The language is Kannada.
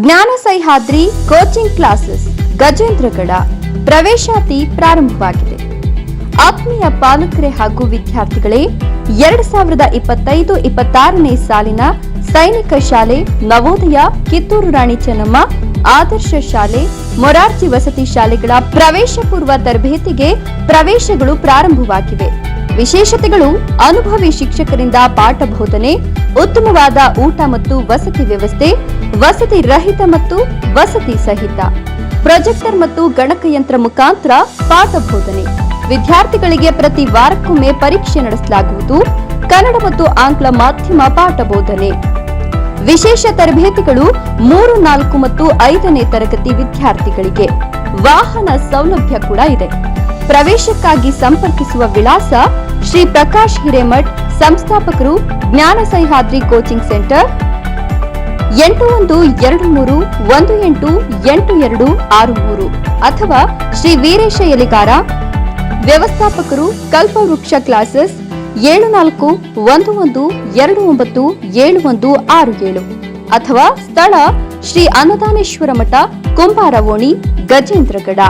ಜ್ಞಾನ ಸಹ್ಯಾದ್ರಿ ಕೋಚಿಂಗ್ ಕ್ಲಾಸಸ್ ಗಜೇಂದ್ರಗಡ ಪ್ರವೇಶಾತಿ ಪ್ರಾರಂಭವಾಗಿದೆ. ಆತ್ಮೀಯ ಪಾಲಕರೇ ಹಾಗೂ ವಿದ್ಯಾರ್ಥಿಗಳೇ, 2025-26ನೇ ಸಾಲಿನ ಸೈನಿಕ ಶಾಲೆ, ನವೋದಯ, ಕಿತ್ತೂರು ರಾಣಿ ಚೆನ್ನಮ್ಮ, ಆದರ್ಶ ಶಾಲೆ, ಮೊರಾರ್ಜಿ ವಸತಿ ಶಾಲೆಗಳ ಪ್ರವೇಶ ಪೂರ್ವ ತರಬೇತಿಗೆ ಪ್ರವೇಶಗಳು ಪ್ರಾರಂಭವಾಗಿವೆ. ವಿಶೇಷತೆಗಳು: ಅನುಭವಿ ಶಿಕ್ಷಕರಿಂದ ಪಾಠ ಬೋಧನೆ, ಉತ್ತಮವಾದ ಊಟ ಮತ್ತು ವಸತಿ ವ್ಯವಸ್ಥೆ, ವಸತಿ ರಹಿತ ಮತ್ತು ವಸತಿ ಸಹಿತ, ಪ್ರೊಜೆಕ್ಟರ್ ಮತ್ತು ಗಣಕಯಂತ್ರ ಮುಖಾಂತರ ಪಾಠ ಬೋಧನೆ. ವಿದ್ಯಾರ್ಥಿಗಳಿಗೆ ಪ್ರತಿ ವಾರಕ್ಕೊಮ್ಮೆ ಪರೀಕ್ಷೆ ನಡೆಸಲಾಗುವುದು. ಕನ್ನಡ ಮತ್ತು ಆಂಗ್ಲ ಮಾಧ್ಯಮ ಪಾಠ ಬೋಧನೆ. ವಿಶೇಷ ತರಬೇತಿಗಳು 3, 4 ಮತ್ತು 5ನೇ ತರಗತಿ ವಿದ್ಯಾರ್ಥಿಗಳಿಗೆ. ವಾಹನ ಸೌಲಭ್ಯ ಕೂಡ ಇದೆ. ಪ್ರವೇಶಕ್ಕಾಗಿ ಸಂಪರ್ಕಿಸುವ ವಿಳಾಸ: ಶ್ರೀ ಪ್ರಕಾಶ್ ಹಿರೇಮಠ್, ಸಂಸ್ಥಾಪಕರು, ಜ್ಞಾನ ಸಹ್ಯಾದ್ರಿ ಕೋಚಿಂಗ್ ಸೆಂಟರ್, 8120188263 ಅಥವಾ ಶ್ರೀ ವೀರೇಶ ಎಲಿಗಾರ, ವ್ಯವಸ್ಥಾಪಕರು, ಕಲ್ಪವೃಕ್ಷ ಕ್ಲಾಸಸ್, 7411297167 ಅಥವಾ ಸ್ಥಳ: ಶ್ರೀ ಅನ್ನದಾನೇಶ್ವರ ಮಠ, ಕುಂಬಾರ ಓಣಿ, ಗಜೇಂದ್ರಗಡ.